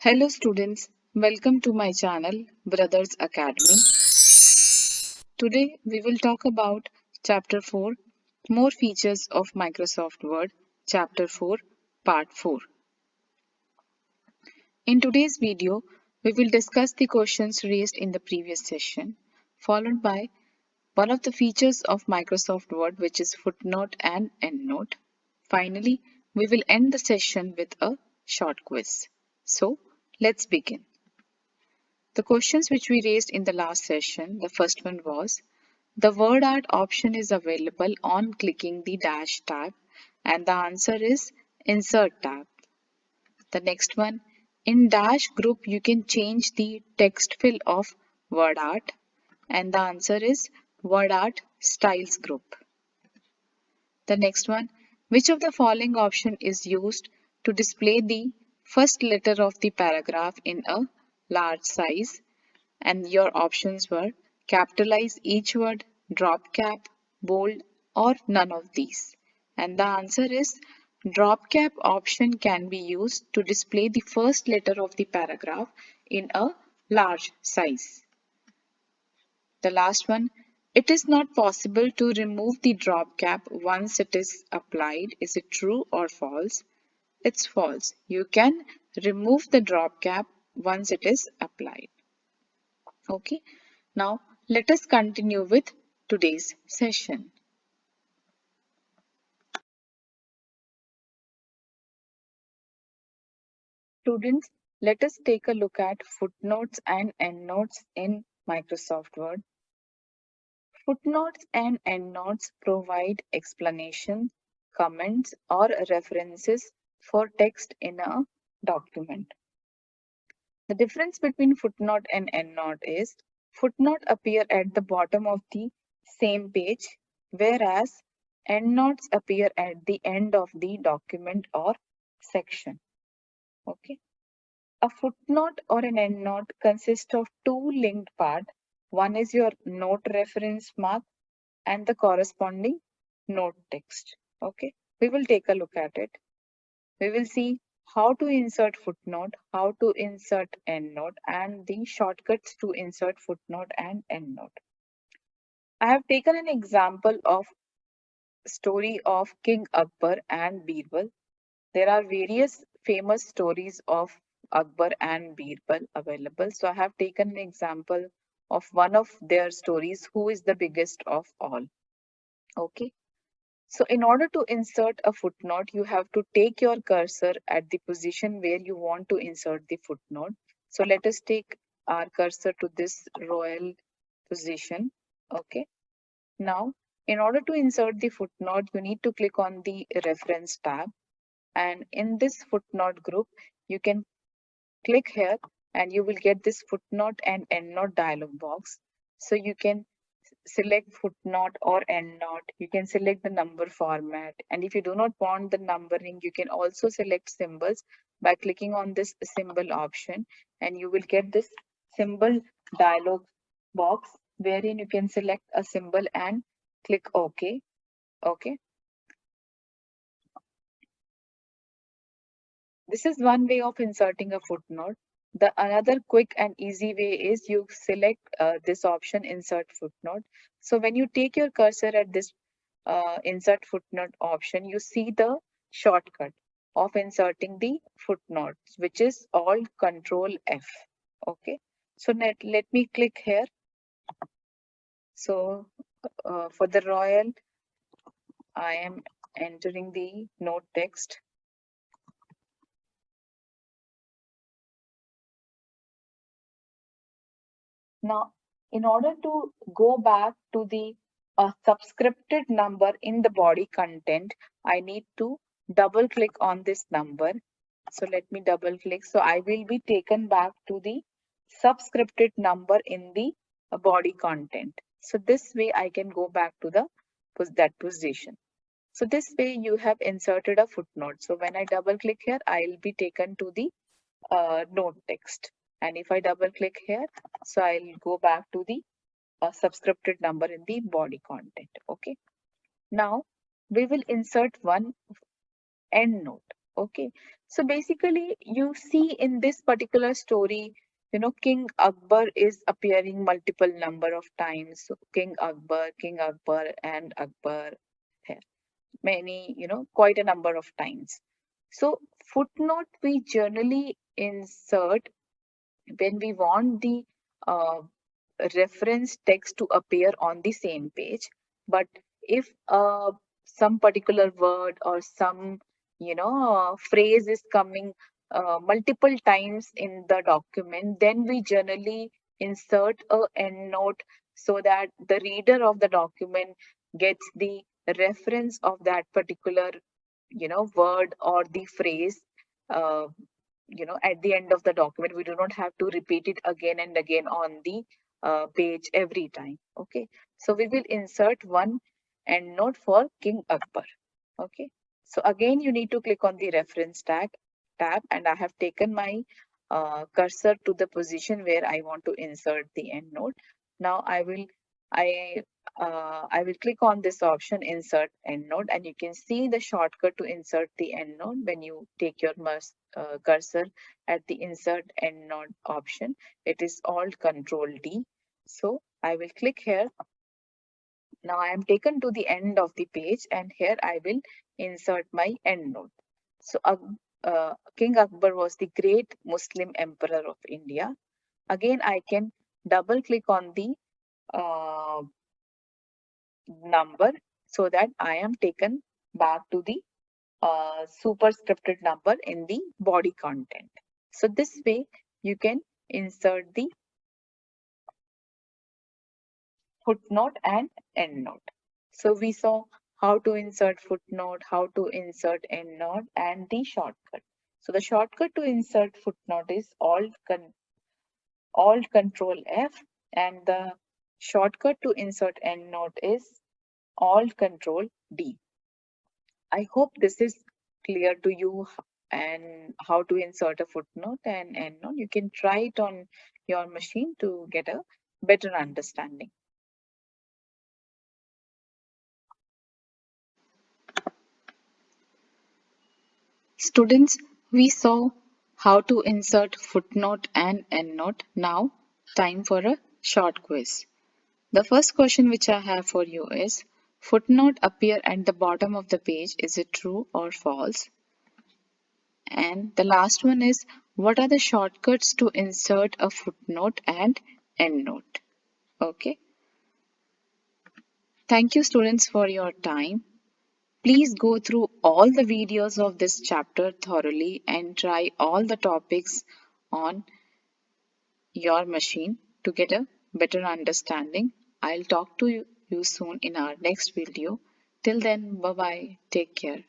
Hello students, welcome to my channel Brothers Academy. Today we will talk about Chapter 4 More Features of Microsoft Word, Chapter 4, Part 4. In today's video, we will discuss the questions raised in the previous session, followed by one of the features of Microsoft Word, which is footnote and endnote. Finally, we will end the session with a short quiz. So, let's begin. The questions which we raised in the last session, the first one was, the word art option is available on clicking the dash tab, and the answer is insert tab. The next one, in dash group you can change the text fill of word art, and the answer is word art styles group. The next one, which of the following option is used to display the first letter of the paragraph in a large size? And your options were capitalize each word, drop cap, bold, or none of these. And the answer is drop cap option can be used to display the first letter of the paragraph in a large size. The last one, it is not possible to remove the drop cap once it is applied. Is it true or false? It's false. You can remove the drop cap once it is applied. Okay, now let us continue with today's session. Students, let us take a look at footnotes and endnotes in Microsoft Word. Footnotes and endnotes provide explanations, comments, or references for text in a document. The difference between footnote and endnote is footnote appear at the bottom of the same page, whereas endnotes appear at the end of the document or section. Okay. A footnote or an endnote consists of two linked parts. One is your note reference mark and the corresponding note text. Okay. We will take a look at it. We will see how to insert footnote, how to insert endnote, and the shortcuts to insert footnote and endnote. I have taken an example of story of King Akbar and Birbal. There are various famous stories of Akbar and Birbal available. So I have taken an example of one of their stories, who is the biggest of all. Okay. So in order to insert a footnote, you have to take your cursor at the position where you want to insert the footnote. So let us take our cursor to this royal position. Okay. Now, in order to insert the footnote, you need to click on the reference tab. And in this footnote group, you can click here and you will get this footnote and endnote dialog box. So you can select footnote or endnote. You can select the number format. And if you do not want the numbering, you can also select symbols by clicking on this symbol option, and you will get this symbol dialog box wherein you can select a symbol and click OK. Okay. This is one way of inserting a footnote. The another quick and easy way is you select this option insert footnote. So when you take your cursor at this insert footnote option, you see the shortcut of inserting the footnotes, which is Alt Control F. Okay. So let me click here. So for the royal, I am entering the note text. Now, in order to go back to the subscripted number in the body content, I need to double click on this number. So let me double click. So I will be taken back to the subscripted number in the body content. So this way I can go back to that position. So this way you have inserted a footnote. So when I double click here, I'll be taken to the note text. And if I double click here, so I'll go back to the subscripted number in the body content. Okay. Now we will insert one end note. Okay, so basically you see in this particular story, King Akbar is appearing multiple number of times. So King Akbar and Akbar, many, quite a number of times. So footnote we generally insert when we want the uh, reference text to appear on the same page. But if some particular word or some phrase is coming multiple times in the document, then we generally insert a endnote so that the reader of the document gets the reference of that particular word or the phrase uh, at the end of the document. We do not have to repeat it again and again on the page every time. Okay, so we will insert one endnote for King Akbar. Okay, so again you need to click on the reference tab, and I have taken my cursor to the position where I want to insert the endnote. Now I I will click on this option, insert endnote, and you can see the shortcut to insert the endnote when you take your cursor at the insert endnote option. It is Alt Control D. So I will click here. Now I am taken to the end of the page, and here I will insert my endnote. So King Akbar was the great Muslim emperor of India. Again, I can double click on the uh, number so that I am taken back to the superscripted number in the body content. So this way you can insert the footnote and endnote. So we saw how to insert footnote, how to insert endnote, and the shortcut. So the shortcut to insert footnote is Alt Control F, and the shortcut to insert endnote is Alt Control D. I hope this is clear to you, and how to insert a footnote and endnote. You can try it on your machine to get a better understanding. Students, we saw how to insert footnote and endnote. Now, time for a short quiz. The first question which I have for you is, footnote appear at the bottom of the page. Is it true or false? And the last one is, what are the shortcuts to insert a footnote and endnote? Okay. Thank you, students, for your time. Please go through all the videos of this chapter thoroughly and try all the topics on your machine to get a better understanding. I'll talk to you soon in our next video. Till then, bye bye. Take care.